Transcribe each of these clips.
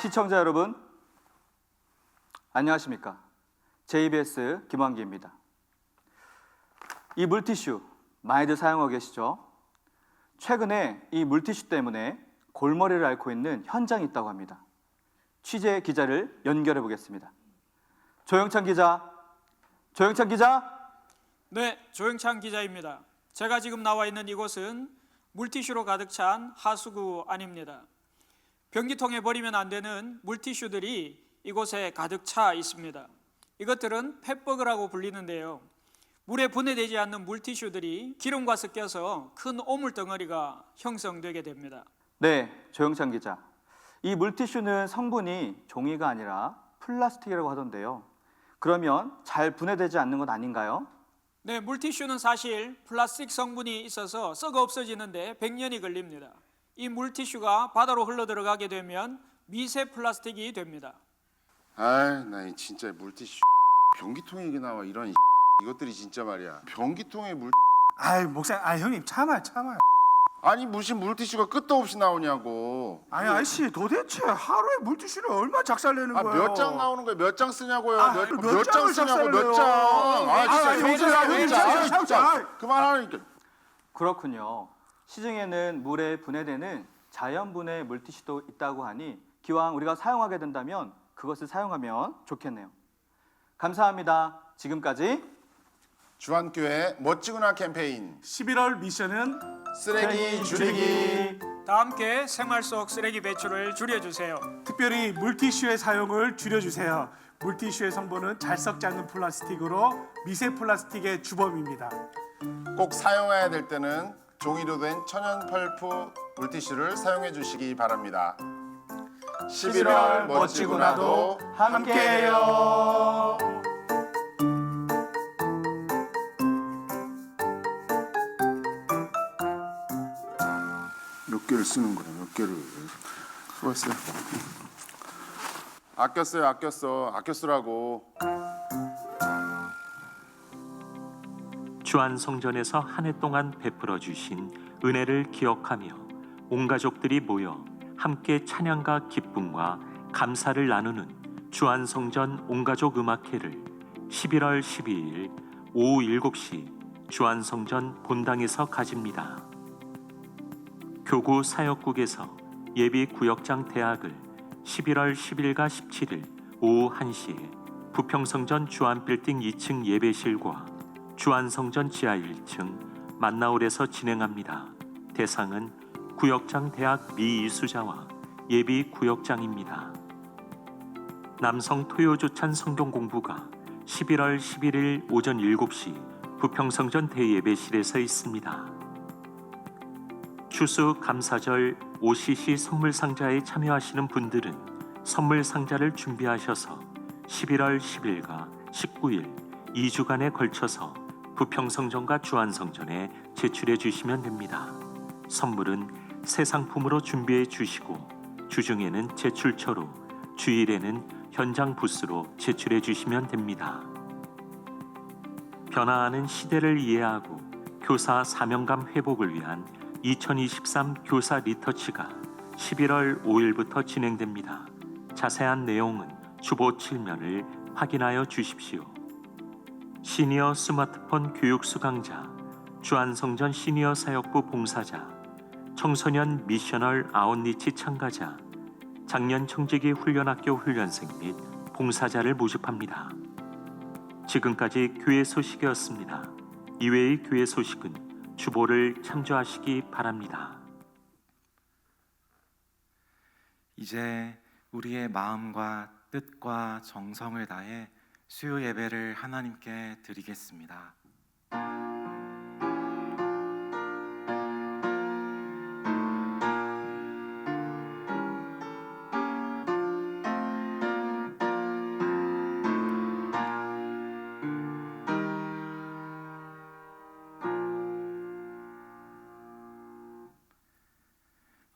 시청자 여러분, 안녕하십니까? JBS 김환기입니다. 이 물티슈 많이들 사용하고 계시죠? 최근에 이 물티슈 때문에 골머리를 앓고 있는 현장이 있다고 합니다. 취재 기자를 연결해 보겠습니다. 조영찬 기자. 네, 조영찬 기자입니다. 제가 지금 나와 있는 이곳은 물티슈로 가득 찬 하수구 안입니다. 변기통에 버리면 안 되는 물티슈들이 이곳에 가득 차 있습니다. 이것들은 펫버그라고 불리는데요. 물에 분해되지 않는 물티슈들이 기름과 섞여서 큰 오물덩어리가 형성되게 됩니다. 네, 조영찬 기자. 이 물티슈는 성분이 종이가 아니라 플라스틱이라고 하던데요. 그러면 잘 분해되지 않는 것 아닌가요? 네, 물티슈는 사실 플라스틱 성분이 있어서 썩어 없어지는데 100년이 걸립니다. 이 물티슈가 바다로 흘러 들어가게 되면 미세 플라스틱이 됩니다. 아이, 나 진짜 물티슈 변기통에 이게 나와 이런 이것들이 진짜 말이야. 변기통에 물 아이 목사님, 형님 참아요. 아니 무슨 물티슈가 끝도 없이 나오냐고. 아니 아저씨 도대체 하루에 물티슈를 얼마 작살내는 아, 거예요? 몇 장 나오는 거야? 몇 장 쓰냐고요? 아, 몇 몇 장 장을 쓰냐고 몇 작살내요? 장? 아, 진짜 형님, 진짜 그만하니까. 그렇군요. 시중에는 물에 분해되는 자연분해 물티슈도 있다고 하니 기왕 우리가 사용하게 된다면 그것을 사용하면 좋겠네요. 감사합니다. 지금까지 주한교회 멋지구나 캠페인 11월 미션은 쓰레기 줄이기. 다 함께 생활 속 쓰레기 배출을 줄여주세요. 특별히 물티슈의 사용을 줄여주세요. 물티슈의 성분은 잘 썩지 않는 플라스틱으로 미세 플라스틱의 주범입니다. 꼭 사용해야 될 때는 종이로 된 천연 펄프 물티슈를 사용해 주시기 바랍니다. 11월 멋지구나도 함께해요. 몇 개를 쓰는 거야? 몇 개를? 수고했어요. 아껴 쓰라고. 주안성전에서 한 해 동안 베풀어 주신 은혜를 기억하며 온 가족들이 모여 함께 찬양과 기쁨과 감사를 나누는 주안성전 온가족 음악회를 11월 12일 오후 7시 주안성전 본당에서 가집니다. 교구 사역국에서 예비 구역장 대학을 11월 10일과 17일 오후 1시에 부평성전 주안빌딩 2층 예배실과 주안성전 지하 1층 만나홀에서 진행합니다. 대상은 구역장 대학 미이수자와 예비 구역장입니다. 남성 토요조찬 성경 공부가 11월 11일 오전 7시 부평성전 대예배실에서 있습니다. 추수 감사절 OCC 선물 상자에 참여하시는 분들은 선물 상자를 준비하셔서 11월 10일과 19일 2주간에 걸쳐서 부평성전과 주안성전에 제출해 주시면 됩니다. 선물은 새 상품으로 준비해 주시고 주중에는 제출처로, 주일에는 현장 부스로 제출해 주시면 됩니다. 변화하는 시대를 이해하고 교사 사명감 회복을 위한 2023 교사 리터치가 11월 5일부터 진행됩니다. 자세한 내용은 주보 7면을 확인하여 주십시오. 시니어 스마트폰 교육 수강자, 주안성전 시니어 사역부 봉사자, 청소년 미셔널 아웃리치 참가자, 작년 청지기 훈련학교 훈련생 및 봉사자를 모집합니다. 지금까지 교회 소식이었습니다. 이외의 교회 소식은 주보를 참조하시기 바랍니다. 이제 우리의 마음과 뜻과 정성을 다해 수요 예배를 하나님께 드리겠습니다.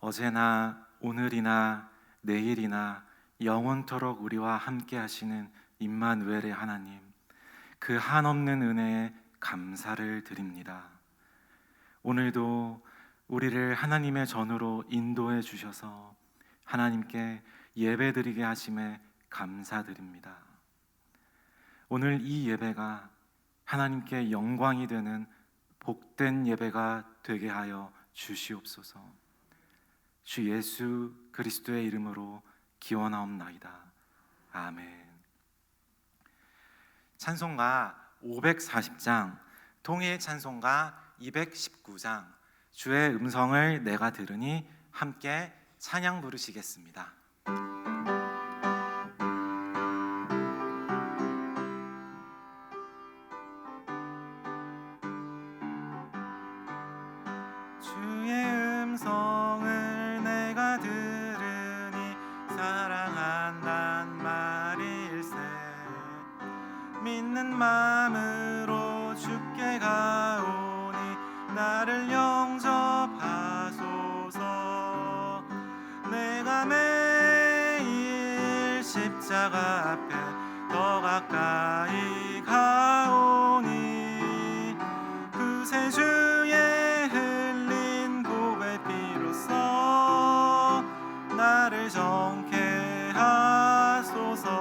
어제나 오늘이나 내일이나 영원토록 우리와 함께 하시는 임마누엘의 하나님, 그 한없는 은혜에 감사를 드립니다. 오늘도 우리를 하나님의 전으로 인도해 주셔서 하나님께 예배드리게 하심에 감사드립니다. 오늘 이 예배가 하나님께 영광이 되는 복된 예배가 되게 하여 주시옵소서. 주 예수 그리스도의 이름으로 기원하옵나이다. 아멘. 찬송가 540장, 통일 찬송가 219장, 주의 음성을 내가 들으니 함께 찬양 부르시겠습니다. 주의 음성을 내가 들으니 사랑한단 말일세. 믿는 마음으로 주께 가오니 나를 영접하소서. 내가 매일 십자가 앞에 더 가까이 가오니 그새 주의 흘린 보배 피로써 나를 정케 하소서.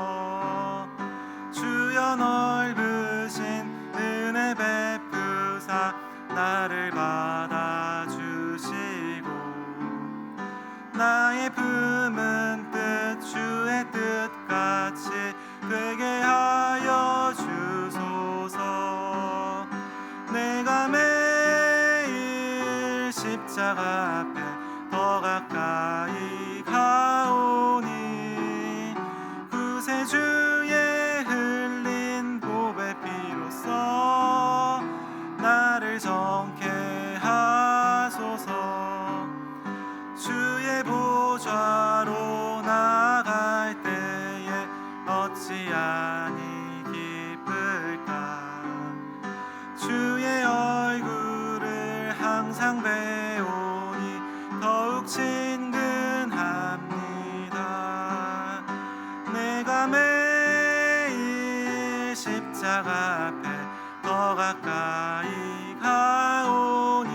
주여 넓으신 은혜 베푸사 나를 받아주시고 나의 품은 뜻 주의 뜻같이 되게 하여 주소서. 내가 매일 십자가 앞에 더 가까이 가오니 그새 주의 흘린 보배 피로써 나를 정케 하소서. 주의 보좌로 나아갈 때에 어찌하니 기쁠까. 주의 얼굴을 항상 배우니 더욱 친근합니다. 내가 매일 십자가 앞에 더 가까이 가오니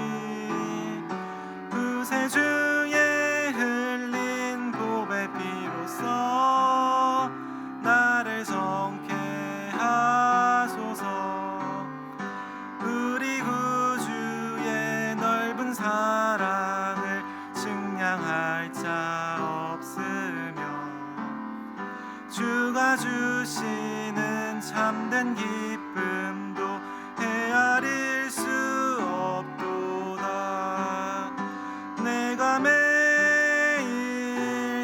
그새 주의 흘린 보배 피로써 나를 정케 하소서. 우리 구주의 넓은 사랑을 측량할 자 없으며 주가 주시는 참된 기쁨도 헤아릴 수 없도다. 내가 매일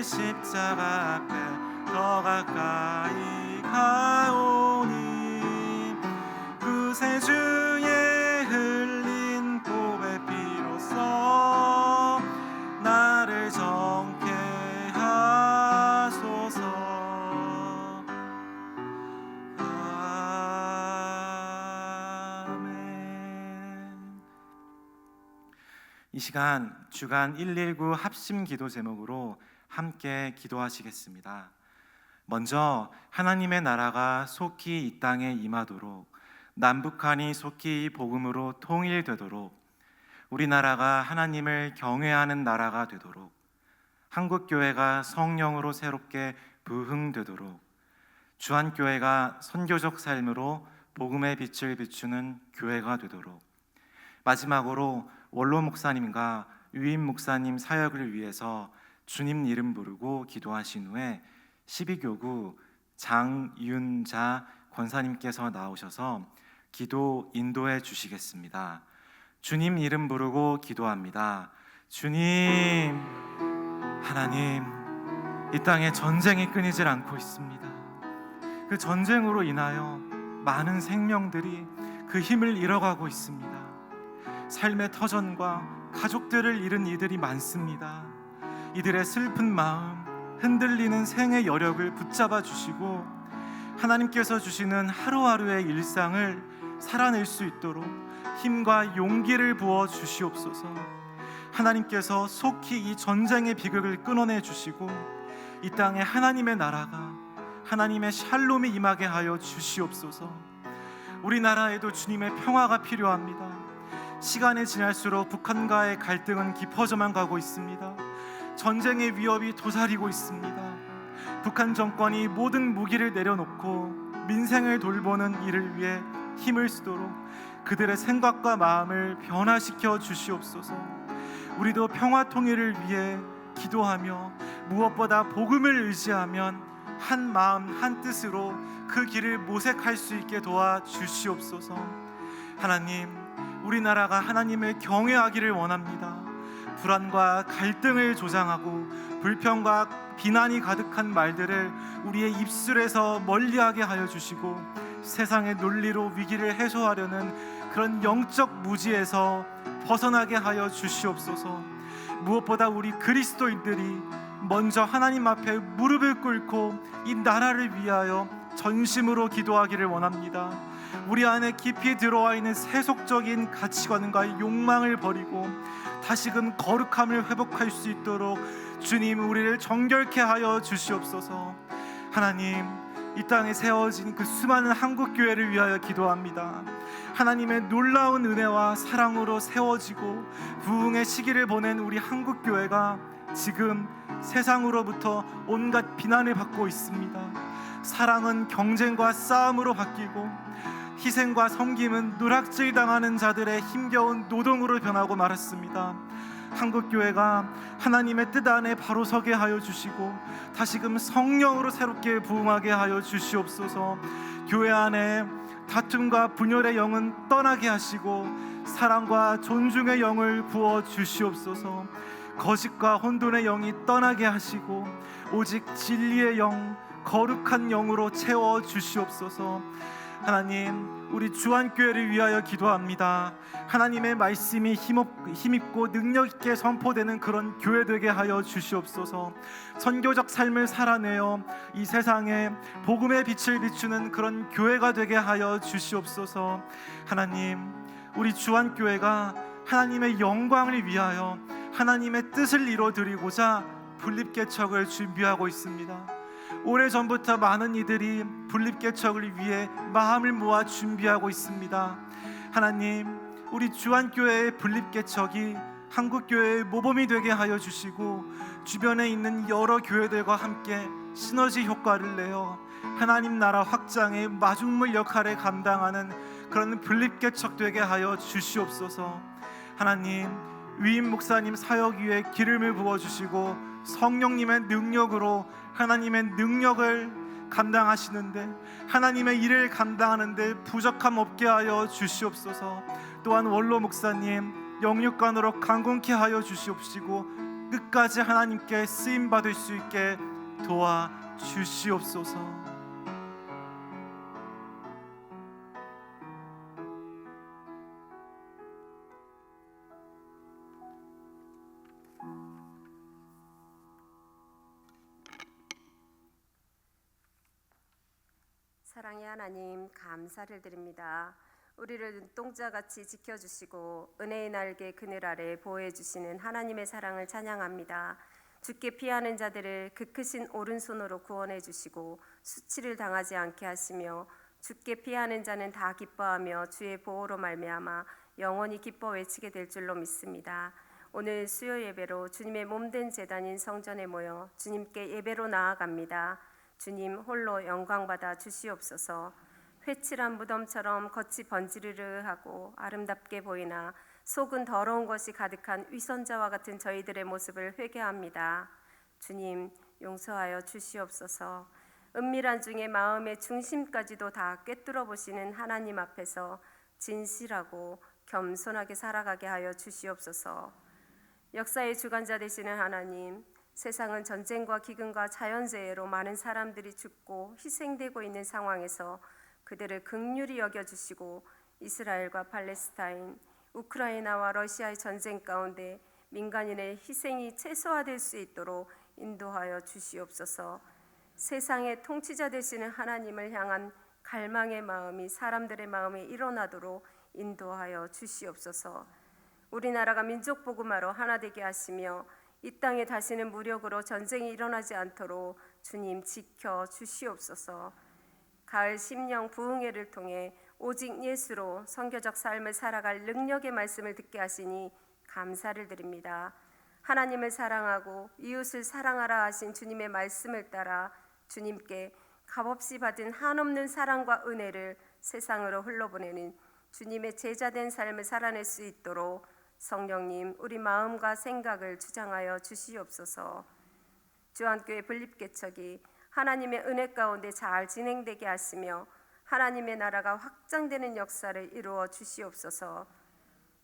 십자가 앞에 더 가까이 가오니 그새 주의 흘린 보배 피로써 나를 정케 하소서. 아멘. 이 시간 주간 119 합심 기도 제목으로 함께 기도하시겠습니다. 먼저 하나님의 나라가 속히 이 땅에 임하도록, 남북한이 속히 복음으로 통일되도록, 우리나라가 하나님을 경외하는 나라가 되도록, 한국교회가 성령으로 새롭게 부흥되도록, 주한교회가 선교적 삶으로 복음의 빛을 비추는 교회가 되도록, 마지막으로 원로 목사님과 유임 목사님 사역을 위해서 주님 이름 부르고 기도하신 후에 12교구 장윤자 권사님께서 나오셔서 기도 인도해 주시겠습니다. 주님 이름 부르고 기도합니다. 주님, 하나님, 이 땅에 전쟁이 끊이질 않고 있습니다. 그 전쟁으로 인하여 많은 생명들이 그 힘을 잃어가고 있습니다. 삶의 터전과 가족들을 잃은 이들이 많습니다. 이들의 슬픈 마음, 흔들리는 생의 여력을 붙잡아 주시고 하나님께서 주시는 하루하루의 일상을 살아낼 수 있도록 힘과 용기를 부어 주시옵소서. 하나님께서 속히 이 전쟁의 비극을 끊어내 주시고 이 땅에 하나님의 나라가, 하나님의 샬롬이 임하게 하여 주시옵소서. 우리나라에도 주님의 평화가 필요합니다. 시간이 지날수록 북한과의 갈등은 깊어져만 가고 있습니다. 전쟁의 위협이 도사리고 있습니다. 북한 정권이 모든 무기를 내려놓고 민생을 돌보는 일을 위해 힘을 쓰도록 그들의 생각과 마음을 변화시켜 주시옵소서. 우리도 평화 통일을 위해 기도하며 무엇보다 복음을 의지하면 한 마음 한 뜻으로 그 길을 모색할 수 있게 도와 주시옵소서. 하나님, 우리나라가 하나님을 경외하기를 원합니다. 불안과 갈등을 조장하고 불평과 비난이 가득한 말들을 우리의 입술에서 멀리하게 하여 주시고 세상의 논리로 위기를 해소하려는 그런 영적 무지에서 벗어나게 하여 주시옵소서. 무엇보다 우리 그리스도인들이 먼저 하나님 앞에 무릎을 꿇고 이 나라를 위하여 전심으로 기도하기를 원합니다. 우리 안에 깊이 들어와 있는 세속적인 가치관과 욕망을 버리고 다시금 거룩함을 회복할 수 있도록 주님, 우리를 정결케 하여 주시옵소서. 하나님, 이 땅에 세워진 그 수많은 한국교회를 위하여 기도합니다. 하나님의 놀라운 은혜와 사랑으로 세워지고 부흥의 시기를 보낸 우리 한국교회가 지금 세상으로부터 온갖 비난을 받고 있습니다. 사랑은 경쟁과 싸움으로 바뀌고 희생과 섬김은 누락질 당하는 자들의 힘겨운 노동으로 변하고 말았습니다. 한국교회가 하나님의 뜻 안에 바로 서게 하여 주시고 다시금 성령으로 새롭게 부흥하게 하여 주시옵소서. 교회 안에 다툼과 분열의 영은 떠나게 하시고 사랑과 존중의 영을 부어 주시옵소서. 거짓과 혼돈의 영이 떠나게 하시고 오직 진리의 영, 거룩한 영으로 채워 주시옵소서. 하나님, 우리 주안교회를 위하여 기도합니다. 하나님의 말씀이 힘있고 능력있게 선포되는 그런 교회 되게 하여 주시옵소서. 선교적 삶을 살아내어 이 세상에 복음의 빛을 비추는 그런 교회가 되게 하여 주시옵소서. 하나님, 우리 주안교회가 하나님의 영광을 위하여 하나님의 뜻을 이루어드리고자 분립개척을 준비하고 있습니다. 오래전부터 많은 이들이 분립개척을 위해 마음을 모아 준비하고 있습니다. 하나님, 우리 주안교회의 분립개척이 한국교회의 모범이 되게 하여 주시고 주변에 있는 여러 교회들과 함께 시너지 효과를 내어 하나님 나라 확장의 마중물 역할을 감당하는 그런 분립개척 되게 하여 주시옵소서. 하나님, 위임 목사님 사역 위에 기름을 부어주시고 성령님의 능력으로 하나님의 능력을 감당하시는데 하나님의 일을 감당하는데 부족함 없게 하여 주시옵소서. 또한 원로 목사님 영육간으로 강건케 하여 주시옵시고 끝까지 하나님께 쓰임 받을 수 있게 도와 주시옵소서. 사랑의 하나님, 감사를 드립니다. 우리를 눈동자같이 지켜주시고 은혜의 날개 그늘 아래 보호해주시는 하나님의 사랑을 찬양합니다. 주께 피하는 자들을 그 크신 오른손으로 구원해주시고 수치를 당하지 않게 하시며 주께 피하는 자는 다 기뻐하며 주의 보호로 말미암아 영원히 기뻐 외치게 될 줄로 믿습니다. 오늘 수요 예배로 주님의 몸된 제단인 성전에 모여 주님께 예배로 나아갑니다. 주님 홀로 영광받아 주시옵소서. 회칠한 무덤처럼 겉이 번지르르하고 아름답게 보이나 속은 더러운 것이 가득한 위선자와 같은 저희들의 모습을 회개합니다. 주님 용서하여 주시옵소서. 은밀한 중에 마음의 중심까지도 다 꿰뚫어 보시는 하나님 앞에서 진실하고 겸손하게 살아가게 하여 주시옵소서. 역사의 주관자 되시는 하나님, 세상은 전쟁과 기근과 자연재해로 많은 사람들이 죽고 희생되고 있는 상황에서 그들을 긍휼히 여겨주시고 이스라엘과 팔레스타인, 우크라이나와 러시아의 전쟁 가운데 민간인의 희생이 최소화될 수 있도록 인도하여 주시옵소서. 세상의 통치자 되시는 하나님을 향한 갈망의 마음이 사람들의 마음에 일어나도록 인도하여 주시옵소서. 우리나라가 민족 복음화로 하나 되게 하시며 이 땅에 다시는 무력으로 전쟁이 일어나지 않도록 주님 지켜 주시옵소서. 가을 심령 부흥회를 통해 오직 예수로 선교적 삶을 살아갈 능력의 말씀을 듣게 하시니 감사를 드립니다. 하나님을 사랑하고 이웃을 사랑하라 하신 주님의 말씀을 따라 주님께 값없이 받은 한없는 사랑과 은혜를 세상으로 흘러보내는 주님의 제자된 삶을 살아낼 수 있도록 성령님 우리 마음과 생각을 주장하여 주시옵소서. 주한교회 분립개척이 하나님의 은혜 가운데 잘 진행되게 하시며 하나님의 나라가 확장되는 역사를 이루어 주시옵소서.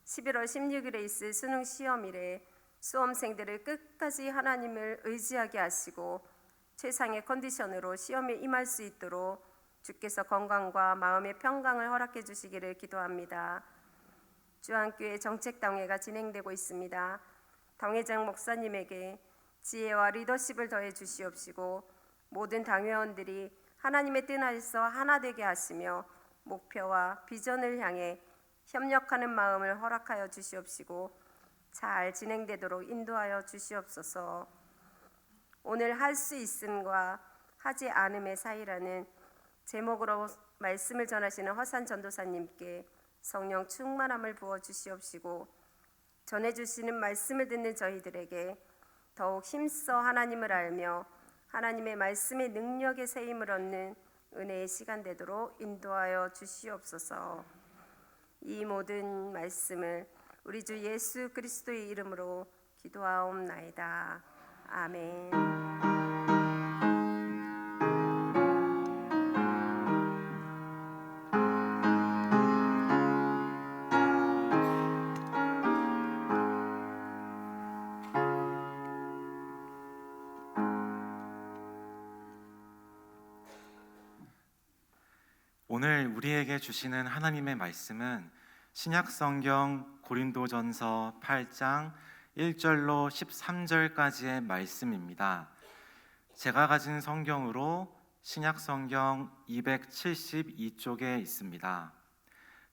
11월 16일에 있을 수능 시험일에 수험생들을 끝까지 하나님을 의지하게 하시고 최상의 컨디션으로 시험에 임할 수 있도록 주께서 건강과 마음의 평강을 허락해 주시기를 기도합니다. 주한교회 정책당회가 진행되고 있습니다. 당회장 목사님에게 지혜와 리더십을 더해 주시옵시고 모든 당회원들이 하나님의 뜻 안에서 하나 되게 하시며 목표와 비전을 향해 협력하는 마음을 허락하여 주시옵시고 잘 진행되도록 인도하여 주시옵소서. 오늘 할 수 있음과 하지 않음의 사이라는 제목으로 말씀을 전하시는 허산 전도사님께 성령 충만함을 부어 주시옵시고 전해주시는 말씀을 듣는 저희들에게 더욱 힘써 하나님을 알며 하나님의 말씀의 능력의 세임을 얻는 은혜의 시간 되도록 인도하여 주시옵소서. 이 모든 말씀을 우리 주 예수 그리스도의 이름으로 기도하옵나이다. 아멘. 오늘 우리에게 주시는 하나님의 말씀은 신약성경 고린도전서 8장 1절로 13절까지의 말씀입니다. 제가 가진 성경으로 신약성경 272쪽에 있습니다.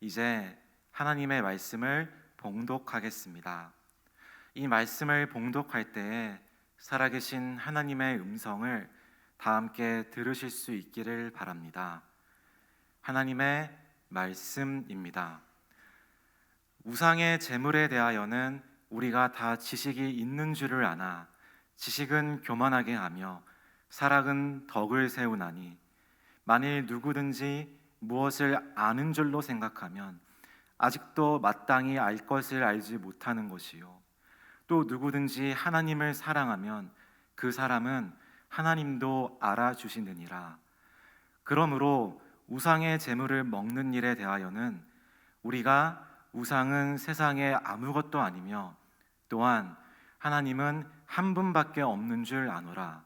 이제 하나님의 말씀을 봉독하겠습니다. 이 말씀을 봉독할 때에 살아계신 하나님의 음성을 다 함께 들으실 수 있기를 바랍니다. 하나님의 말씀입니다. 우상의 제물에 대하여는 우리가 다 지식이 있는 줄을 아나 지식은 교만하게 하며 사랑은 덕을 세우나니 만일 누구든지 무엇을 아는 줄로 생각하면 아직도 마땅히 알 것을 알지 못하는 것이요 또 누구든지 하나님을 사랑하면 그 사람은 하나님도 알아주시느니라. 그러므로 우상의 제물을 먹는 일에 대하여는 우리가 우상은 세상에 아무것도 아니며 또한 하나님은 한 분밖에 없는 줄 아노라.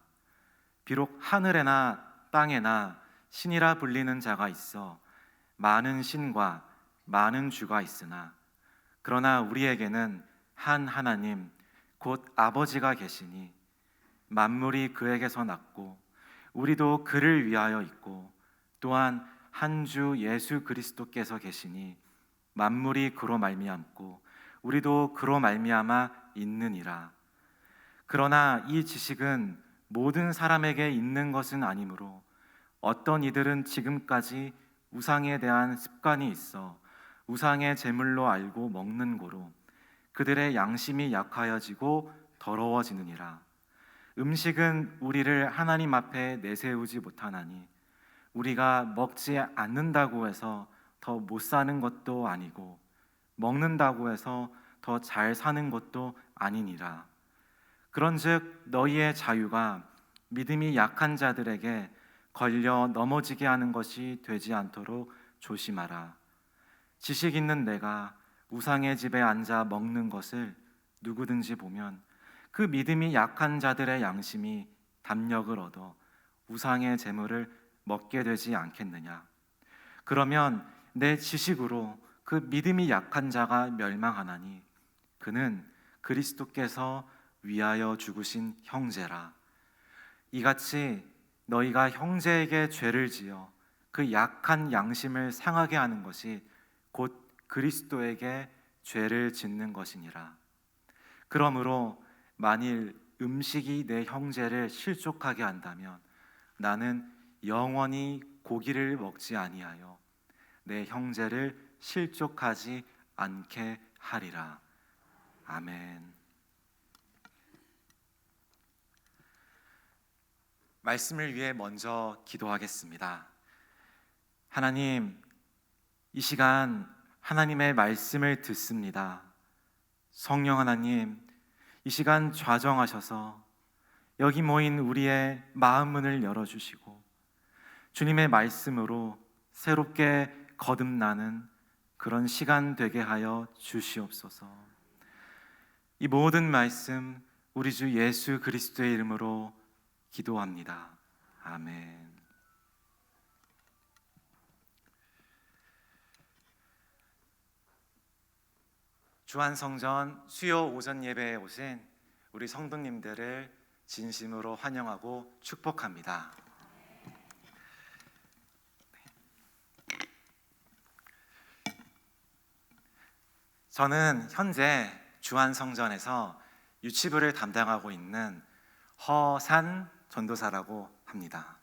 비록 하늘에나 땅에나 신이라 불리는 자가 있어 많은 신과 많은 주가 있으나 그러나 우리에게는 한 하나님 곧 아버지가 계시니 만물이 그에게서 났고 우리도 그를 위하여 있고 또한 한 주 예수 그리스도께서 계시니 만물이 그로 말미암고 우리도 그로 말미암아 있느니라. 그러나 이 지식은 모든 사람에게 있는 것은 아니므로 어떤 이들은 지금까지 우상에 대한 습관이 있어 우상의 제물로 알고 먹는 고로 그들의 양심이 약하여지고 더러워지느니라. 음식은 우리를 하나님 앞에 내세우지 못하나니 우리가 먹지 않는다고 해서 더 못 사는 것도 아니고 먹는다고 해서 더 잘 사는 것도 아니니라. 그런즉 너희의 자유가 믿음이 약한 자들에게 걸려 넘어지게 하는 것이 되지 않도록 조심하라. 지식 있는 내가 우상의 집에 앉아 먹는 것을 누구든지 보면 그 믿음이 약한 자들의 양심이 담력을 얻어 우상의 제물을 먹게 되지 않겠느냐. 그러면 내 지식으로 그 믿음이 약한 자가 멸망하나니 그는 그리스도께서 위하여 죽으신 형제라. 이같이 너희가 형제에게 죄를 지어 그 약한 양심을 상하게 하는 것이 곧 그리스도에게 죄를 짓는 것이니라. 그러므로 만일 음식이 내 형제를 실족하게 한다면 나는 영원히 고기를 먹지 아니하여 내 형제를 실족하지 않게 하리라. 아멘. 말씀을 위해 먼저 기도하겠습니다. 하나님, 이 시간 하나님의 말씀을 듣습니다. 성령 하나님, 이 시간 좌정하셔서 여기 모인 우리의 마음 문을 열어주시고 주님의 말씀으로 새롭게 거듭나는 그런 시간 되게 하여 주시옵소서. 이 모든 말씀 우리 주 예수 그리스도의 이름으로 기도합니다. 아멘. 주한성전 수요 오전 예배에 오신 우리 성도님들을 진심으로 환영하고 축복합니다. 저는 현재 주한성전에서 유치부를 담당하고 있는 허산 전도사라고 합니다.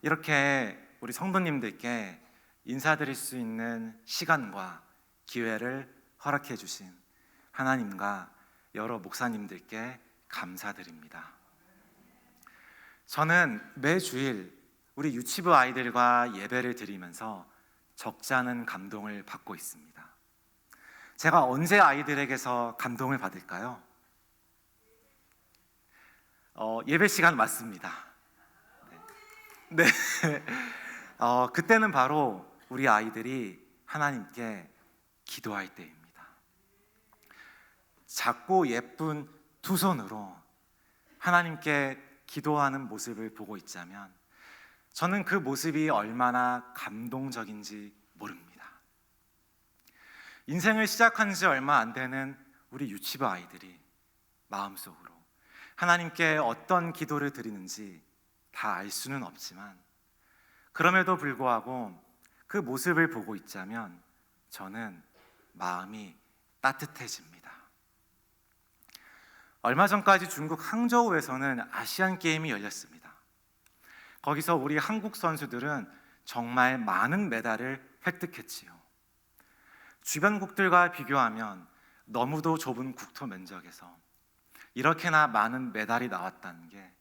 이렇게 우리 성도님들께 인사드릴 수 있는 시간과 기회를 허락해 주신 하나님과 여러 목사님들께 감사드립니다. 저는 매주일 우리 유치부 아이들과 예배를 드리면서 적지 않은 감동을 받고 있습니다. 제가 언제 아이들에게서 감동을 받을까요? 예배 시간 맞습니다. 네. 그때는 바로 우리 아이들이 하나님께 기도할 때입니다. 작고 예쁜 두 손으로 하나님께 기도하는 모습을 보고 있자면 저는 그 모습이 얼마나 감동적인지 모릅니다. 인생을 시작한 지 얼마 안 되는 우리 유치부 아이들이 마음속으로 하나님께 어떤 기도를 드리는지 다 알 수는 없지만 그럼에도 불구하고 그 모습을 보고 있자면 저는 마음이 따뜻해집니다. 얼마 전까지 중국 항저우에서는 아시안 게임이 열렸습니다. 거기서 우리 한국 선수들은 정말 많은 메달을 획득했지요. 주변국들과 비교하면 너무도 좁은 국토 면적에서 이렇게나 많은 메달이 나왔다는 게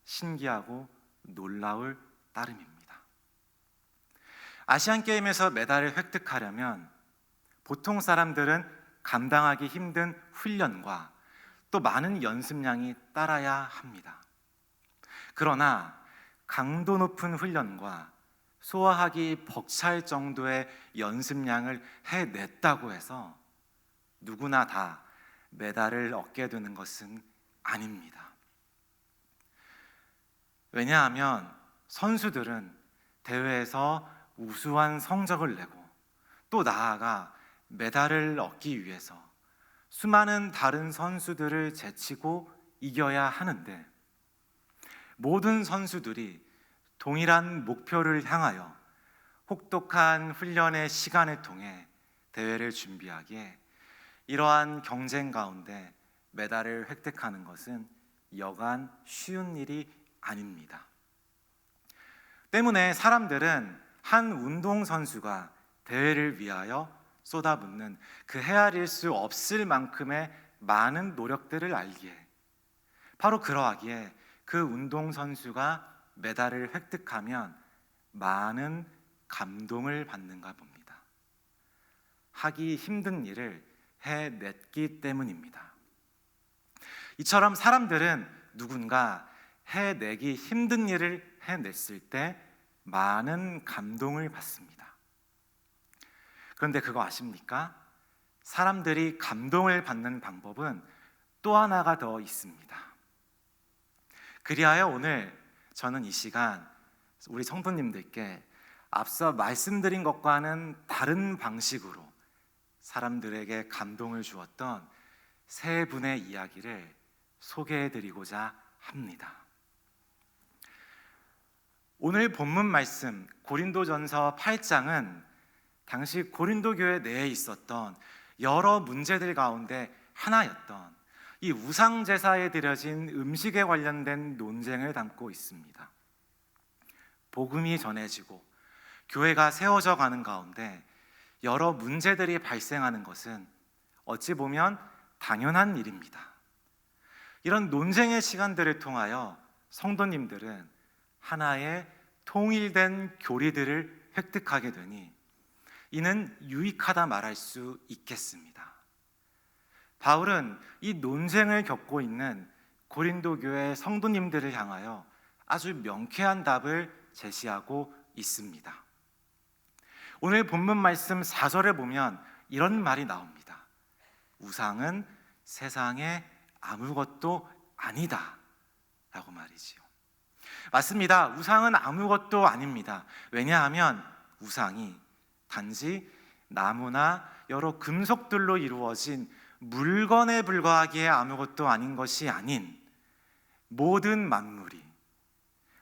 신기하고 놀라울 따름입니다. 아시안 게임에서 메달을 획득하려면 보통 사람들은 감당하기 힘든 훈련과 또 많은 연습량이 따라야 합니다. 그러나 강도 높은 훈련과 소화하기 벅찰 정도의 연습량을 해냈다고 해서 누구나 다 메달을 얻게 되는 것은 아닙니다. 왜냐하면 선수들은 대회에서 우수한 성적을 내고 또 나아가 메달을 얻기 위해서 수많은 다른 선수들을 제치고 이겨야 하는데 모든 선수들이 동일한 목표를 향하여 혹독한 훈련의 시간을 통해 대회를 준비하기에 이러한 경쟁 가운데 메달을 획득하는 것은 여간 쉬운 일이 아닙니다. 때문에 사람들은 한 운동선수가 대회를 위하여 쏟아붓는 그 헤아릴 수 없을 만큼의 많은 노력들을 알기에 바로 그러하기에 그 운동선수가 메달을 획득하면 많은 감동을 받는가 봅니다. 하기 힘든 일을 해냈기 때문입니다. 이처럼 사람들은 누군가 해내기 힘든 일을 해냈을 때 많은 감동을 받습니다. 그런데 그거 아십니까? 사람들이 감동을 받는 방법은 또 하나가 더 있습니다. 그리하여 오늘 저는 이 시간 우리 성도님들께 앞서 말씀드린 것과는 다른 방식으로 사람들에게 감동을 주었던 세 분의 이야기를 소개해드리고자 합니다. 오늘 본문 말씀 고린도전서 8장은 당시 고린도 교회 내에 있었던 여러 문제들 가운데 하나였던 이 우상 제사에 드려진 음식에 관련된 논쟁을 담고 있습니다. 복음이 전해지고 교회가 세워져 가는 가운데 여러 문제들이 발생하는 것은 어찌 보면 당연한 일입니다. 이런 논쟁의 시간들을 통하여 성도님들은 하나의 통일된 교리들을 획득하게 되니 이는 유익하다 말할 수 있겠습니다. 바울은 이 논쟁을 겪고 있는 고린도 교회 성도님들을 향하여 아주 명쾌한 답을 제시하고 있습니다. 오늘 본문 말씀 4절에 보면 이런 말이 나옵니다. 우상은 세상에 아무것도 아니다 라고 말이지요. 맞습니다. 우상은 아무것도 아닙니다. 왜냐하면 우상이 단지 나무나 여러 금속들로 이루어진 물건에 불과하기에 아무것도 아닌 것이 아닌 모든 만물이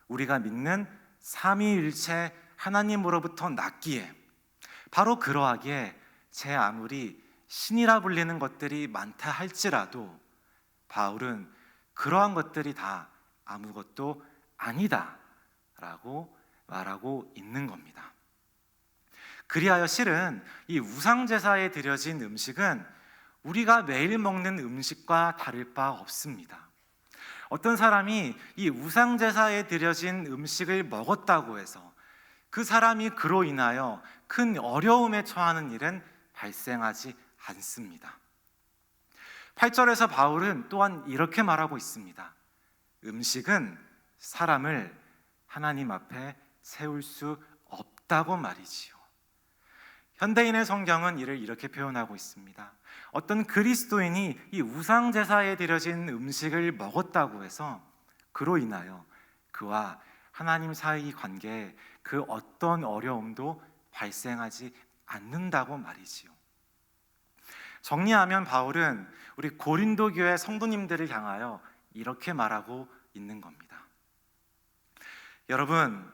우리가 믿는 삼위일체 하나님으로부터 났기에 바로 그러하기에 제 아무리 신이라 불리는 것들이 많다 할지라도 바울은 그러한 것들이 다 아무것도 아니다 라고 말하고 있는 겁니다. 그리하여 실은 이 우상제사에 드려진 음식은 우리가 매일 먹는 음식과 다를 바 없습니다. 어떤 사람이 이 우상제사에 드려진 음식을 먹었다고 해서 그 사람이 그로 인하여 큰 어려움에 처하는 일은 발생하지 않습니다. 8절에서 바울은 또한 이렇게 말하고 있습니다. 음식은 사람을 하나님 앞에 세울 수 없다고 말이지요. 현대인의 성경은 이를 이렇게 표현하고 있습니다. 어떤 그리스도인이 이 우상제사에 드려진 음식을 먹었다고 해서 그로 인하여 그와 하나님 사이 관계에 그 어떤 어려움도 발생하지 않는다고 말이지요. 정리하면 바울은 우리 고린도 교회 성도님들을 향하여 이렇게 말하고 있는 겁니다. 여러분,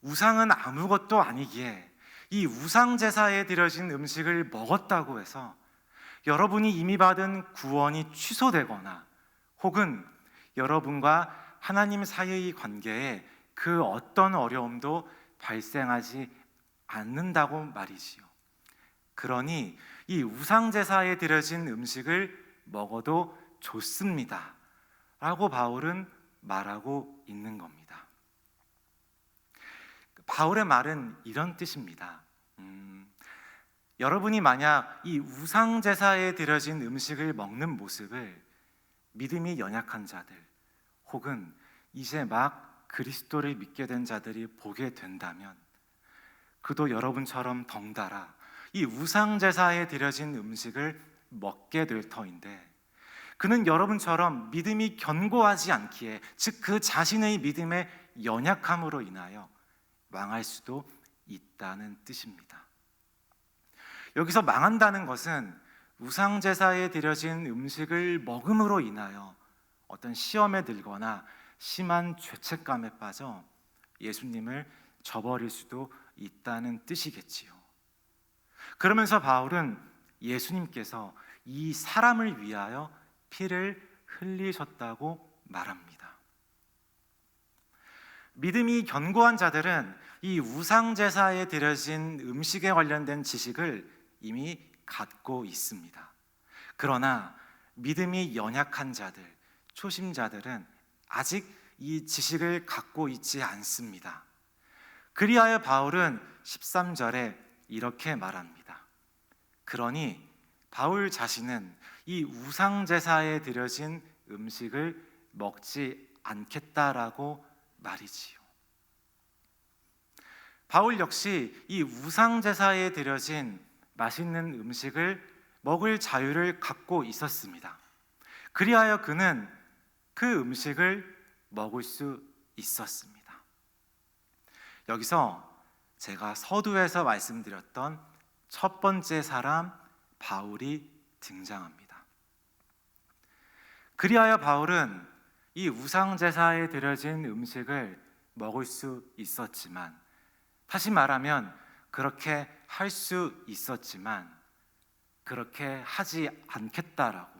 우상은 아무것도 아니기에 이 우상제사에 드려진 음식을 먹었다고 해서 여러분이 이미 받은 구원이 취소되거나 혹은 여러분과 하나님 사이의 관계에 그 어떤 어려움도 발생하지 않는다고 말이지요. 그러니 이 우상제사에 드려진 음식을 먹어도 좋습니다 라고 바울은 말하고 있는 겁니다. 바울의 말은 이런 뜻입니다. 여러분이 만약 이 우상제사에 드려진 음식을 먹는 모습을 믿음이 연약한 자들 혹은 이제 막 그리스도를 믿게 된 자들이 보게 된다면 그도 여러분처럼 덩달아 이 우상제사에 드려진 음식을 먹게 될 터인데 그는 여러분처럼 믿음이 견고하지 않기에 즉 그 자신의 믿음의 연약함으로 인하여 망할 수도 있다는 뜻입니다. 여기서 망한다는 것은 우상제사에 드려진 음식을 먹음으로 인하여 어떤 시험에 들거나 심한 죄책감에 빠져 예수님을 저버릴 수도 있다는 뜻이겠지요. 그러면서 바울은 예수님께서 이 사람을 위하여 피를 흘리셨다고 말합니다. 믿음이 견고한 자들은 이 우상제사에 드려진 음식에 관련된 지식을 이미 갖고 있습니다. 그러나 믿음이 연약한 자들, 초심자들은 아직 이 지식을 갖고 있지 않습니다. 그리하여 바울은 13절에 이렇게 말합니다. 그러니 바울 자신은 이 우상제사에 드려진 음식을 먹지 않겠다라고 말이지요. 바울 역시 이 우상제사에 드려진 맛있는 음식을 먹을 자유를 갖고 있었습니다. 그리하여 그는 그 음식을 먹을 수 있었습니다. 여기서 제가 서두에서 말씀드렸던 첫 번째 사람 바울이 등장합니다. 그리하여 바울은 이 우상제사에 드려진 음식을 먹을 수 있었지만 다시 말하면 그렇게 할 수 있었지만 그렇게 하지 않겠다라고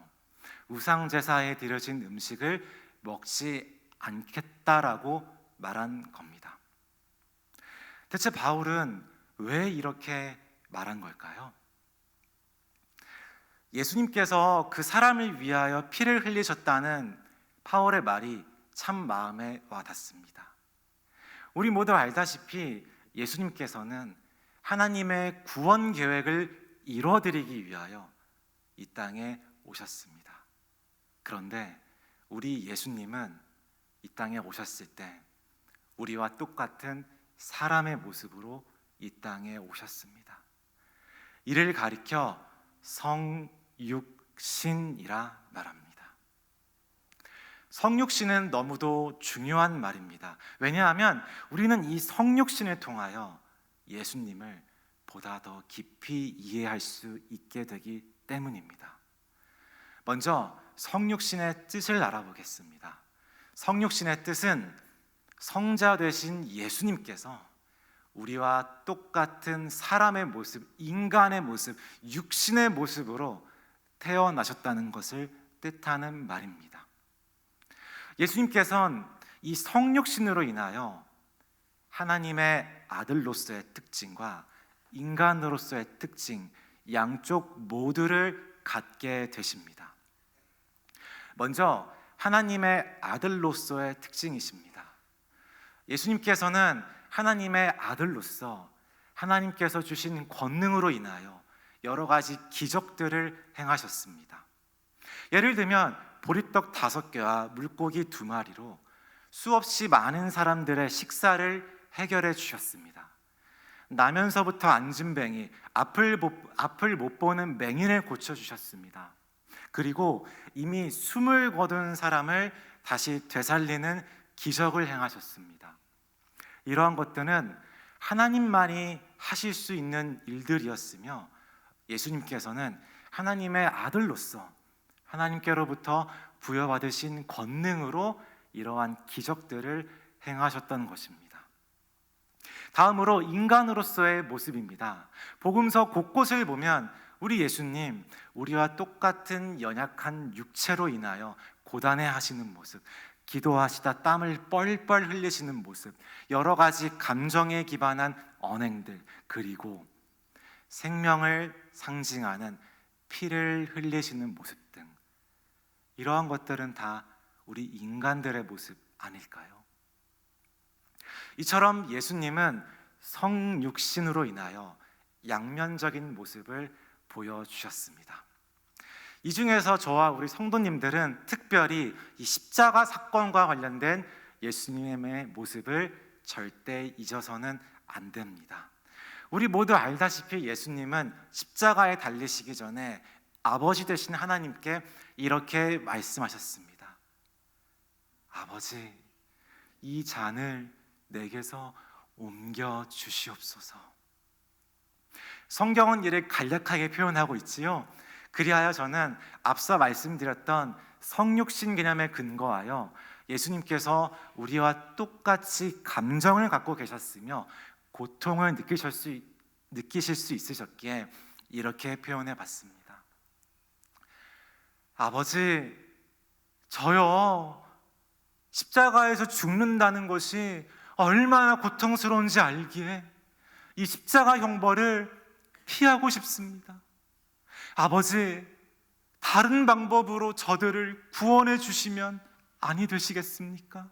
우상제사에 드려진 음식을 먹지 않겠다라고 말한 겁니다. 대체 바울은 왜 이렇게 말한 걸까요? 예수님께서 그 사람을 위하여 피를 흘리셨다는 바울의 말이 참 마음에 와닿습니다. 우리 모두 알다시피 예수님께서는 하나님의 구원 계획을 이뤄드리기 위하여 이 땅에 오셨습니다. 그런데 우리 예수님은 이 땅에 오셨을 때 우리와 똑같은 사람의 모습으로 이 땅에 오셨습니다. 이를 가리켜 성육신이라 말합니다. 성육신은 너무도 중요한 말입니다. 왜냐하면 우리는 이 성육신을 통하여 예수님을 보다 더 깊이 이해할 수 있게 되기 때문입니다. 먼저 성육신의 뜻을 알아보겠습니다. 성육신의 뜻은 성자 되신 예수님께서 우리와 똑같은 사람의 모습, 인간의 모습, 육신의 모습으로 태어나셨다는 것을 뜻하는 말입니다. 예수님께서는 이 성육신으로 인하여 하나님의 아들로서의 특징과 인간으로서의 특징, 양쪽 모두를 갖게 되십니다. 먼저 하나님의 아들로서의 특징이십니다. 예수님께서는 하나님의 아들로서 하나님께서 주신 권능으로 인하여 여러 가지 기적들을 행하셨습니다. 예를 들면 보리떡 5개와 물고기 2마리로 수없이 많은 사람들의 식사를 해결해 주셨습니다. 나면서부터 앉은 뱅이, 앞을 못 보는 맹인을 고쳐주셨습니다. 그리고 이미 숨을 거둔 사람을 다시 되살리는 기적을 행하셨습니다. 이러한 것들은 하나님만이 하실 수 있는 일들이었으며 예수님께서는 하나님의 아들로서 하나님께로부터 부여받으신 권능으로 이러한 기적들을 행하셨던 것입니다. 다음으로 인간으로서의 모습입니다. 복음서 곳곳을 보면 우리 예수님, 우리와 똑같은 연약한 육체로 인하여 고단해 하시는 모습, 기도하시다 땀을 뻘뻘 흘리시는 모습, 여러 가지 감정에 기반한 언행들, 그리고 생명을 상징하는 피를 흘리시는 모습 등 이러한 것들은 다 우리 인간들의 모습 아닐까요? 이처럼 예수님은 성육신으로 인하여 양면적인 모습을 보여주셨습니다. 이 중에서 저와 우리 성도님들은 특별히 이 십자가 사건과 관련된 예수님의 모습을 절대 잊어서는 안 됩니다. 우리 모두 알다시피 예수님은 십자가에 달리시기 전에 아버지 되신 하나님께 이렇게 말씀하셨습니다. 아버지, 이 잔을 내게서 옮겨 주시옵소서. 성경은 이를 간략하게 표현하고 있지요. 그리하여 저는 앞서 말씀드렸던 성육신 개념에 근거하여 예수님께서 우리와 똑같이 감정을 갖고 계셨으며 고통을 느끼실 수 있으셨기에 이렇게 표현해 봤습니다. 아버지, 저요 십자가에서 죽는다는 것이 얼마나 고통스러운지 알기에 이 십자가 형벌을 피하고 싶습니다. 아버지, 다른 방법으로 저들을 구원해 주시면 아니 되시겠습니까?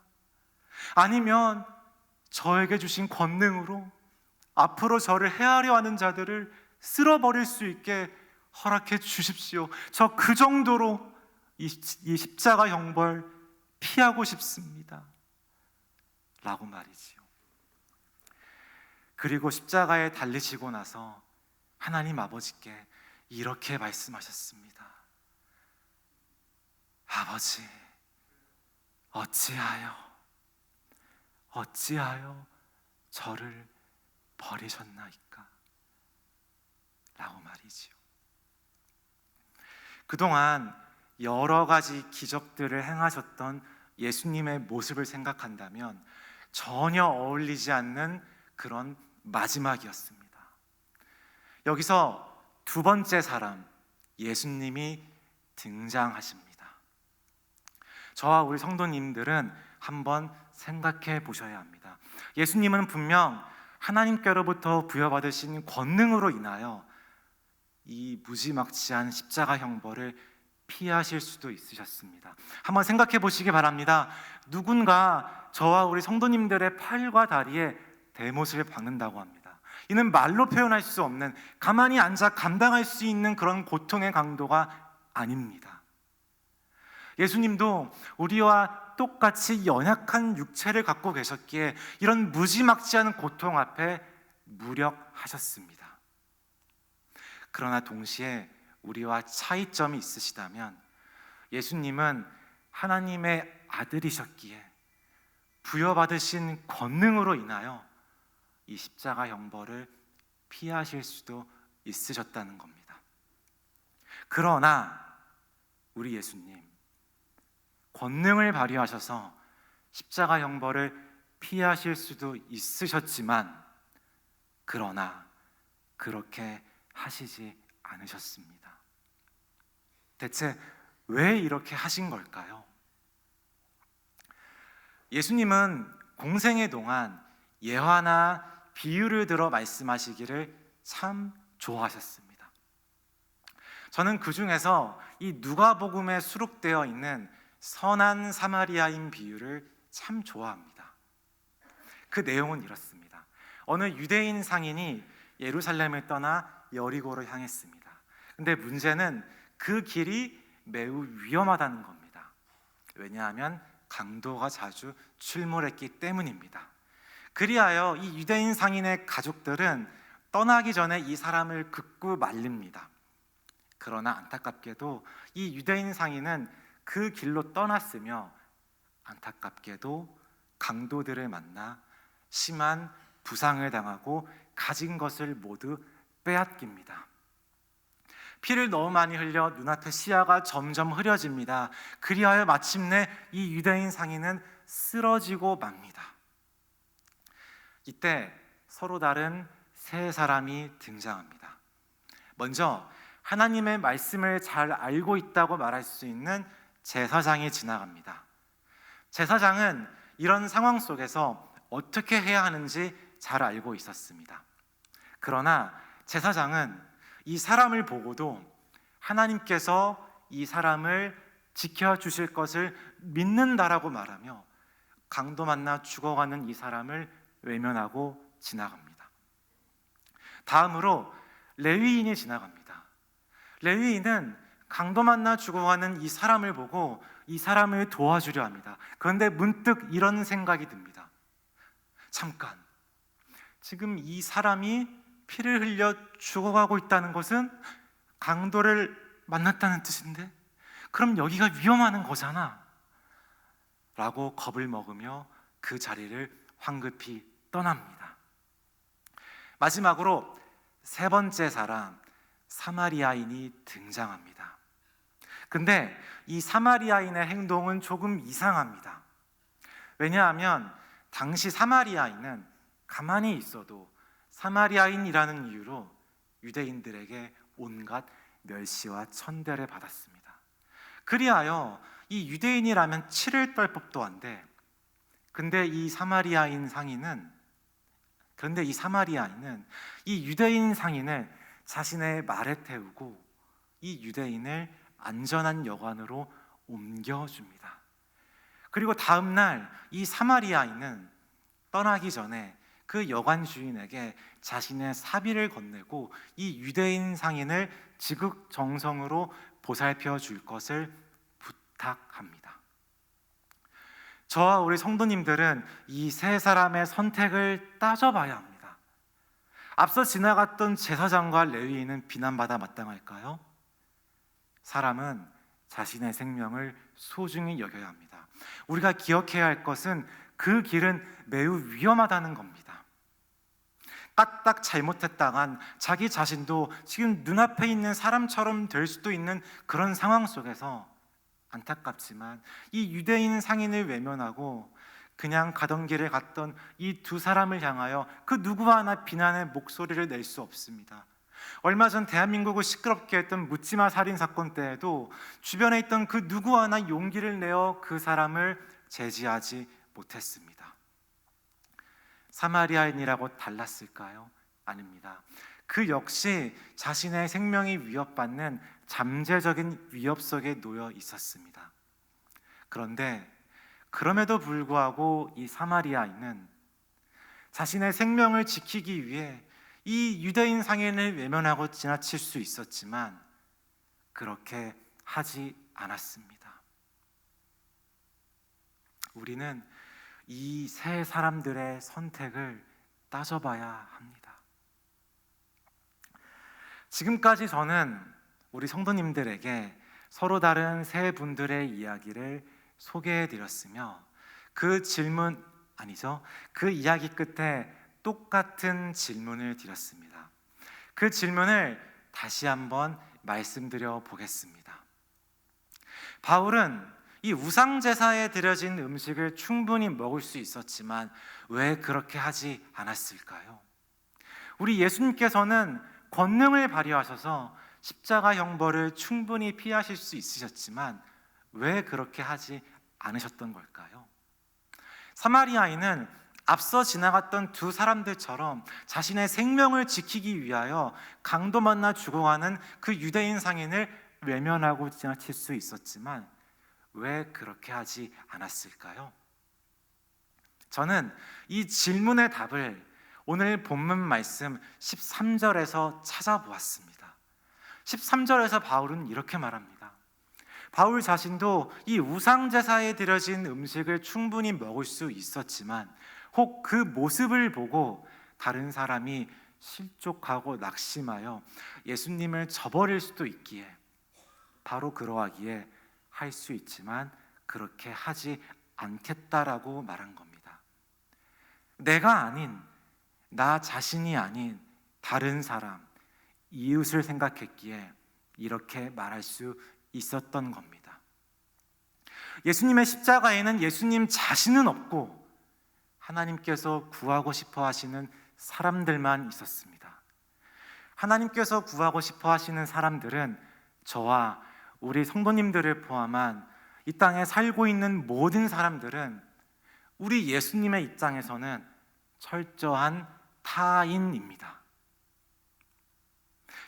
아니면 저에게 주신 권능으로 앞으로 저를 해하려 하는 자들을 쓸어버릴 수 있게 허락해 주십시오. 저 그 정도로 이 십자가 형벌 피하고 싶습니다. 라고 말이지요. 그리고 십자가에 달리시고 나서 하나님 아버지께 이렇게 말씀하셨습니다. 아버지, 어찌하여 저를 버리셨나이까? 라고 말이지요. 그동안 여러 가지 기적들을 행하셨던 예수님의 모습을 생각한다면 전혀 어울리지 않는 그런 마지막이었습니다. 여기서 두 번째 사람, 예수님이 등장하십니다. 저와 우리 성도님들은 한번 생각해 보셔야 합니다. 예수님은 분명 하나님께로부터 부여받으신 권능으로 인하여 이 무지막지한 십자가 형벌을 피하실 수도 있으셨습니다. 한번 생각해 보시기 바랍니다. 누군가 저와 우리 성도님들의 팔과 다리에 대못을 박는다고 합니다. 이는 말로 표현할 수 없는, 가만히 앉아 감당할 수 있는 그런 고통의 강도가 아닙니다. 예수님도 우리와 똑같이 연약한 육체를 갖고 계셨기에 이런 무지막지한 고통 앞에 무력하셨습니다. 그러나 동시에 우리와 차이점이 있으시다면 예수님은 하나님의 아들이셨기에 부여받으신 권능으로 인하여 이 십자가 형벌을 피하실 수도 있으셨다는 겁니다. 그러나 우리 예수님, 권능을 발휘하셔서 십자가 형벌을 피하실 수도 있으셨지만, 그러나 그렇게 하시지 않으셨습니다. 대체 왜 이렇게 하신 걸까요? 예수님은 공생의 동안 예화나 비유를 들어 말씀하시기를 참 좋아하셨습니다. 저는 그 중에서 이 누가복음에 수록되어 있는 선한 사마리아인 비유를 참 좋아합니다. 그 내용은 이렇습니다. 어느 유대인 상인이 예루살렘을 떠나 여리고를 향했습니다. 근데 문제는 그 길이 매우 위험하다는 겁니다. 왜냐하면 강도가 자주 출몰했기 때문입니다. 그리하여 이 유대인 상인의 가족들은 떠나기 전에 이 사람을 긋고 말립니다. 그러나 안타깝게도 이 유대인 상인은 그 길로 떠났으며 안타깝게도 강도들을 만나 심한 부상을 당하고 가진 것을 모두 빼앗깁니다. 피를 너무 많이 흘려 눈앞에 시야가 점점 흐려집니다. 그리하여 마침내 이 유대인 상인은 쓰러지고 맙니다. 이때 서로 다른 세 사람이 등장합니다. 먼저 하나님의 말씀을 잘 알고 있다고 말할 수 있는 제사장이 지나갑니다. 제사장은 이런 상황 속에서 어떻게 해야 하는지 잘 알고 있었습니다. 그러나 제사장은 이 사람을 보고도 하나님께서 이 사람을 지켜주실 것을 믿는다라고 말하며 강도 만나 죽어가는 이 사람을 외면하고 지나갑니다. 다음으로 레위인이 지나갑니다. 레위인은 강도 만나 죽어가는 이 사람을 보고 이 사람을 도와주려 합니다. 그런데 문득 이런 생각이 듭니다. 잠깐, 지금 이 사람이 피를 흘려 죽어가고 있다는 것은 강도를 만났다는 뜻인데, 그럼 여기가 위험한 거잖아 라고 겁을 먹으며 그 자리를 황급히 떠납니다. 마지막으로 세 번째 사람, 사마리아인이 등장합니다. 근데 이 사마리아인의 행동은 조금 이상합니다. 왜냐하면 당시 사마리아인은 가만히 있어도 사마리아인이라는 이유로 유대인들에게 온갖 멸시와 천대를 받았습니다. 그리하여 이 유대인이라면 치를 떨 법도 한데, 그런데 이 사마리아인 상인은 이 유대인 상인을 자신의 말에 태우고 이 유대인을 안전한 여관으로 옮겨줍니다. 그리고 다음 날 이 사마리아인은 떠나기 전에 그 여관 주인에게 자신의 사비를 건네고 이 유대인 상인을 지극정성으로 보살펴 줄 것을 부탁합니다. 저와 우리 성도님들은 이 세 사람의 선택을 따져봐야 합니다. 앞서 지나갔던 제사장과 레위인은 비난받아 마땅할까요? 사람은 자신의 생명을 소중히 여겨야 합니다. 우리가 기억해야 할 것은 그 길은 매우 위험하다는 겁니다. 까딱 잘못했다간 자기 자신도 지금 눈앞에 있는 사람처럼 될 수도 있는 그런 상황 속에서 안타깝지만 이 유대인 상인을 외면하고 그냥 가던 길을 갔던 이 두 사람을 향하여 그 누구 하나 비난의 목소리를 낼 수 없습니다. 얼마 전 대한민국을 시끄럽게 했던 묻지마 살인 사건 때에도 주변에 있던 그 누구 하나 용기를 내어 그 사람을 제지하지 못했습니다. 사마리아인이라고 달랐을까요? 아닙니다. 그 역시 자신의 생명이 위협받는 잠재적인 위협 속에 놓여 있었습니다. 그런데 그럼에도 불구하고 이 사마리아인은 자신의 생명을 지키기 위해 이 유대인 상인을 외면하고 지나칠 수 있었지만 그렇게 하지 않았습니다. 우리는 이 세 사람들의 선택을 따져봐야 합니다. 지금까지 저는 우리 성도님들에게 서로 다른 세 분들의 이야기를 소개해 드렸으며 그 이야기 끝에 똑같은 질문을 드렸습니다. 그 질문을 다시 한번 말씀드려 보겠습니다. 바울은 이 우상 제사에 드려진 음식을 충분히 먹을 수 있었지만 왜 그렇게 하지 않았을까요? 우리 예수님께서는 권능을 발휘하셔서 십자가 형벌을 충분히 피하실 수 있으셨지만 왜 그렇게 하지 않으셨던 걸까요? 사마리아인은 앞서 지나갔던 두 사람들처럼 자신의 생명을 지키기 위하여 강도 만나 죽어가는 그 유대인 상인을 외면하고 지나칠 수 있었지만 왜 그렇게 하지 않았을까요? 저는 이 질문의 답을 오늘 본문 말씀 13절에서 찾아보았습니다. 13절에서 바울은 이렇게 말합니다. 바울 자신도 이 우상제사에 드려진 음식을 충분히 먹을 수 있었지만 혹 그 모습을 보고 다른 사람이 실족하고 낙심하여 예수님을 저버릴 수도 있기에 바로 그러하기에 할 수 있지만 그렇게 하지 않겠다라고 말한 겁니다. 내가 아닌, 나 자신이 아닌 다른 사람, 이웃을 생각했기에 이렇게 말할 수 있었던 겁니다. 예수님의 십자가에는 예수님 자신은 없고 하나님께서 구하고 싶어 하시는 사람들만 있었습니다. 하나님께서 구하고 싶어 하시는 사람들은 저와 우리 성도님들을 포함한 이 땅에 살고 있는 모든 사람들은 우리 예수님의 입장에서는 철저한 타인입니다.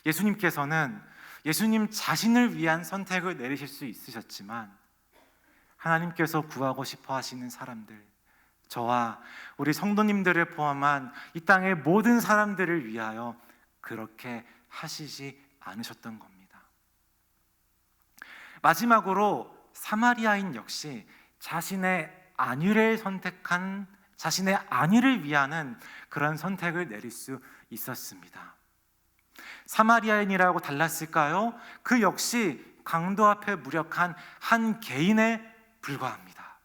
예수님께서는 예수님 자신을 위한 선택을 내리실 수 있으셨지만 하나님께서 구하고 싶어 하시는 사람들, 저와 우리 성도님들을 포함한 이 땅의 모든 사람들을 위하여 그렇게 하시지 않으셨던 겁니다. 마지막으로 사마리아인 역시 자신의 안위를 위하는 그런 선택을 내릴 수 있었습니다. 사마리아인이라고 달랐을까요? 그 역시 강도 앞에 무력한 한 개인에 불과합니다.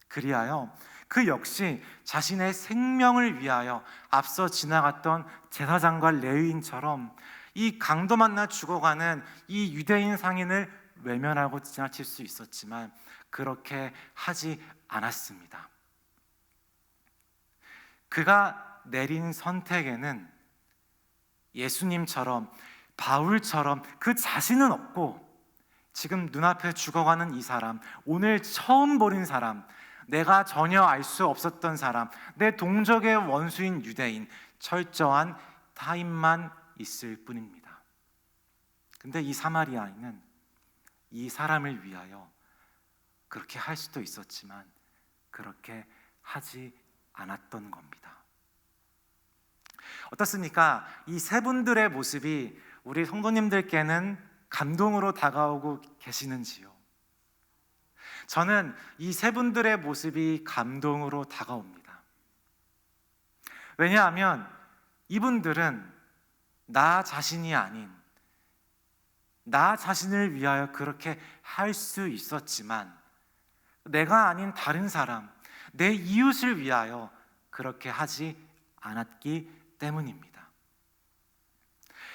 그리하여 그 역시 자신의 생명을 위하여 앞서 지나갔던 제사장과 레위인처럼 이 강도 만나 죽어가는 이 유대인 상인을 외면하고 지나칠 수 있었지만 그렇게 하지 않았습니다. 그가 내린 선택에는 예수님처럼 바울처럼 그 자신은 없고 지금 눈앞에 죽어가는 이 사람, 오늘 처음 보는 사람, 내가 전혀 알 수 없었던 사람, 내 동족의 원수인 유대인, 철저한 타인만 있을 뿐입니다. 근데 이 사마리아인은 이 사람을 위하여 그렇게 할 수도 있었지만 그렇게 하지 않았던 겁니다. 어떻습니까? 이 세 분들의 모습이 우리 성도님들께는 감동으로 다가오고 계시는지요? 저는 이 세 분들의 모습이 감동으로 다가옵니다. 왜냐하면 이분들은 나 자신이 아닌 나 자신을 위하여 그렇게 할 수 있었지만 내가 아닌 다른 사람, 내 이웃을 위하여 그렇게 하지 않았기 때문입니다.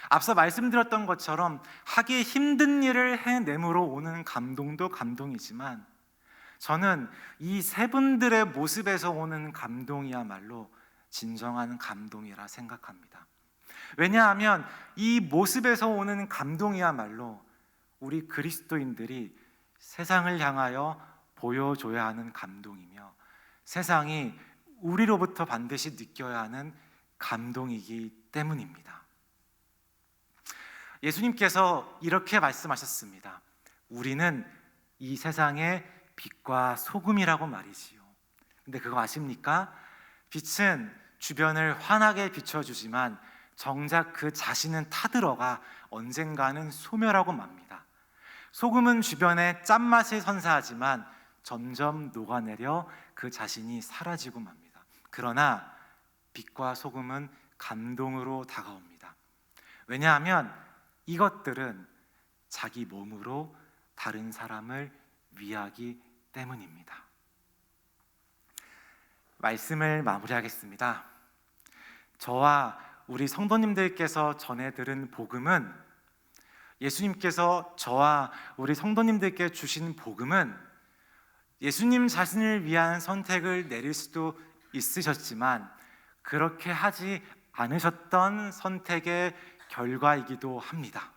앞서 말씀드렸던 것처럼 하기 힘든 일을 해냄으로 오는 감동도 감동이지만 저는 이 세 분들의 모습에서 오는 감동이야말로 진정한 감동이라 생각합니다. 왜냐하면 이 모습에서 오는 감동이야말로 우리 그리스도인들이 세상을 향하여 보여줘야 하는 감동이며 세상이 우리로부터 반드시 느껴야 하는 감동이기 때문입니다. 예수님께서 이렇게 말씀하셨습니다. 우리는 이 세상의 빛과 소금이라고 말이지요. 근데 그거 아십니까? 빛은 주변을 환하게 비춰주지만 정작 그 자신은 타들어가 언젠가는 소멸하고 맙니다. 소금은 주변에 짠맛을 선사하지만 점점 녹아내려 그 자신이 사라지고 맙니다. 그러나 빛과 소금은 감동으로 다가옵니다. 왜냐하면 이것들은 자기 몸으로 다른 사람을 위하기 때문입니다. 말씀을 마무리하겠습니다. 저와 우리 성도님들께서 전해 들은 복음은, 예수님께서 저와 우리 성도님들께 주신 복음은 예수님 자신을 위한 선택을 내릴 수도 있으셨지만 그렇게 하지 않으셨던 선택의 결과이기도 합니다.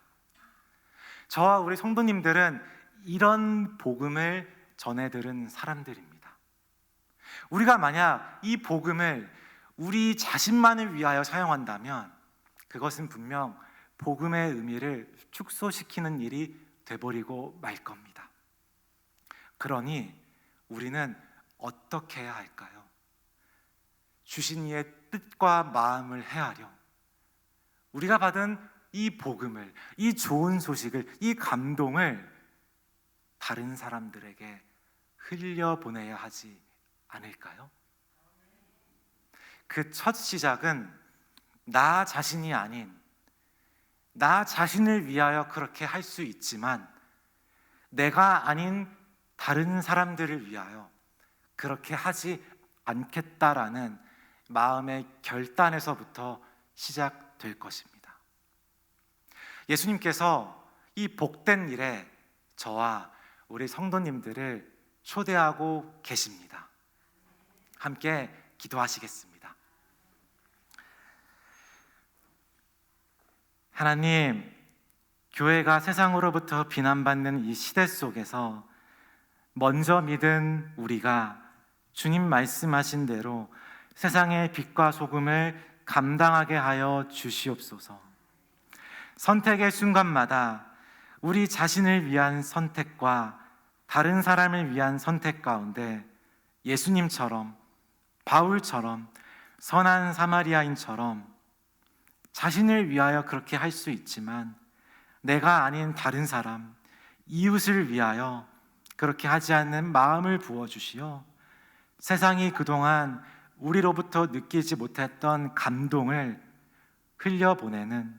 저와 우리 성도님들은 이런 복음을 전해 들은 사람들입니다. 우리가 만약 이 복음을 우리 자신만을 위하여 사용한다면 그것은 분명 복음의 의미를 축소시키는 일이 되버리고 말 겁니다. 그러니 우리는 어떻게 해야 할까요? 주신 이의 뜻과 마음을 헤아려 우리가 받은 이 복음을, 이 좋은 소식을, 이 감동을 다른 사람들에게 흘려보내야 하지 않을까요? 그 첫 시작은 나 자신이 아닌 나 자신을 위하여 그렇게 할 수 있지만 내가 아닌 다른 사람들을 위하여 그렇게 하지 않겠다라는 마음의 결단에서부터 시작될 것입니다. 예수님께서 이 복된 일에 저와 우리 성도님들을 초대하고 계십니다. 함께 기도하시겠습니다. 하나님, 교회가 세상으로부터 비난받는 이 시대 속에서 먼저 믿은 우리가 주님 말씀하신 대로 세상의 빛과 소금을 감당하게 하여 주시옵소서. 선택의 순간마다 우리 자신을 위한 선택과 다른 사람을 위한 선택 가운데 예수님처럼, 바울처럼, 선한 사마리아인처럼 자신을 위하여 그렇게 할 수 있지만 내가 아닌 다른 사람, 이웃을 위하여 그렇게 하지 않는 마음을 부어주시어 세상이 그동안 우리로부터 느끼지 못했던 감동을 흘려보내는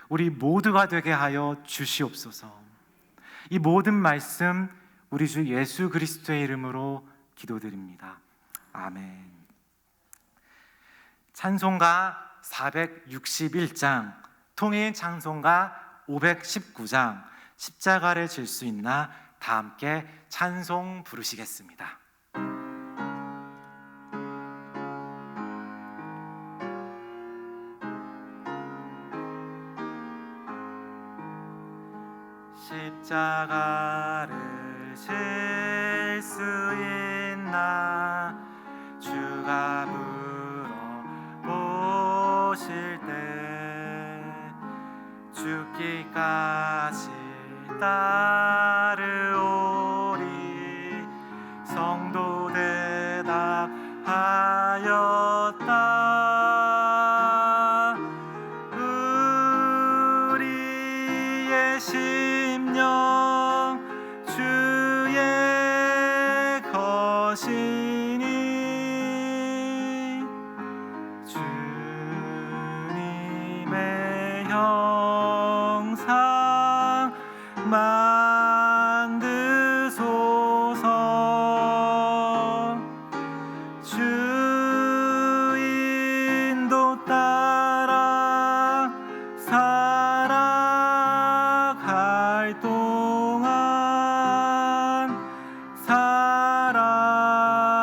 우리 모두가 되게 하여 주시옵소서. 이 모든 말씀 우리 주 예수 그리스도의 이름으로 기도드립니다. 아멘. 찬송가 461장, 통일 찬송가 519장, 십자가를 질 수 있나 다 함께 찬송 부르시겠습니다. 십자가를 질 수 있나 주가 물어보실 때 죽기까지 따르오리 성도 대답하였다. 우리의 심령 주의 것이니 주님의 형상 만드소서. 주 인도 따라 살아갈 동안 살아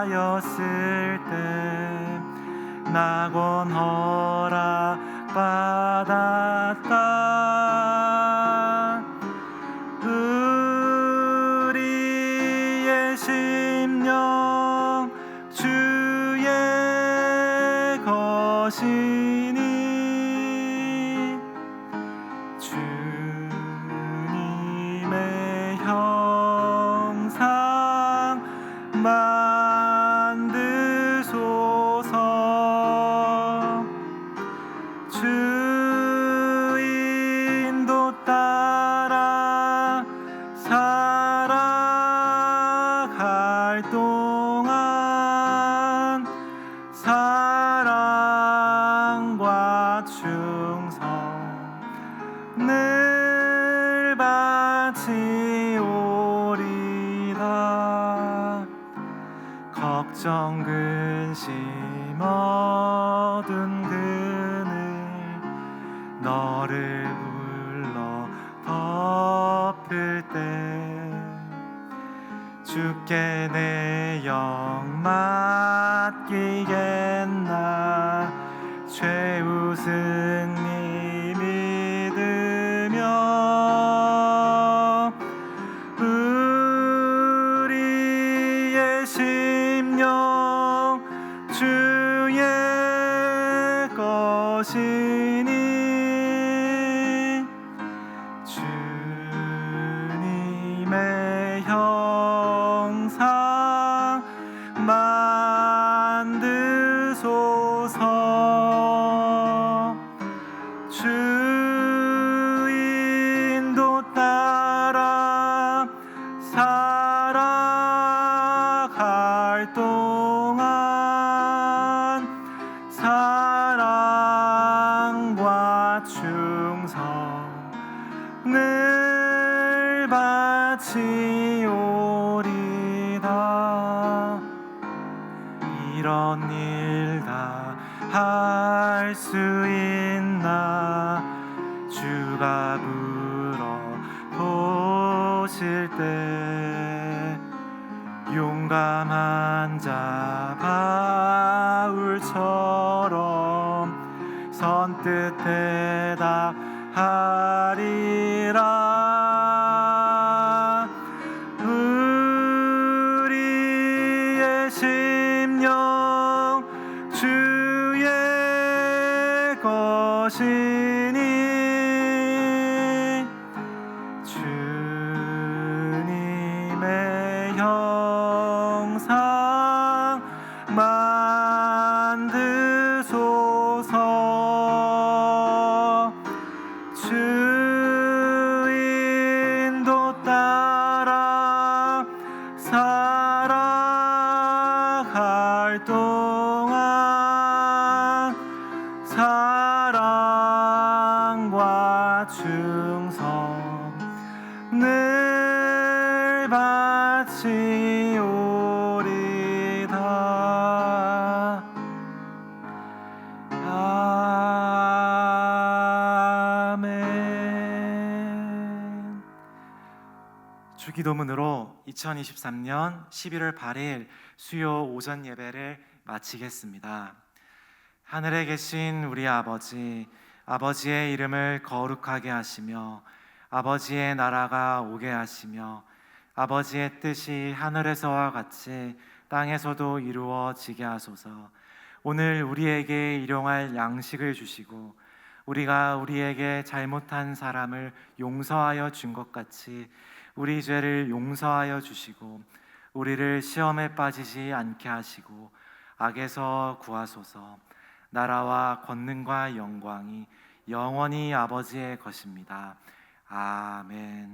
하였을 때 낙원 허락받았다. 우리의 심령 주의 것이니 주님의 형상 만드소서. 주 인도 따라 살아갈 동안 사랑과 충성 늘 바치오리다. 걱정 근심 어둔 그늘 너를 불러 덮을 때 주께 내 영 맡기겠나. 최우승님 믿으며 우리의 심령 주의 것이니 주님의 형상 만드소서. 주 인도 따라 살아갈 동안 사랑과 충성 늘 바치오리다. 이런 일 다 할 수 있나. 주가 물어보실 때 용감한 자 바울처럼 선뜻 대답하리라. 우리의 심령 주의 것이니 주님의 형상 만드소서. 주 인도 따라 살아갈 동안 사랑과 충성 늘 바치오리다. 아멘. 주기도문으로 2023년 11월 8일 수요 오전 예배를 마치겠습니다. 하늘에 계신 우리 아버지, 아버지의 이름을 거룩하게 하시며 아버지의 나라가 오게 하시며 아버지의 뜻이 하늘에서와 같이 땅에서도 이루어지게 하소서. 오늘 우리에게 일용할 양식을 주시고 우리가 우리에게 잘못한 사람을 용서하여 준 것 같이 우리 죄를 용서하여 주시고 우리를 시험에 빠지지 않게 하시고 악에서 구하소서. 나라와 권능과 영광이 영원히 아버지의 것입니다. 아멘.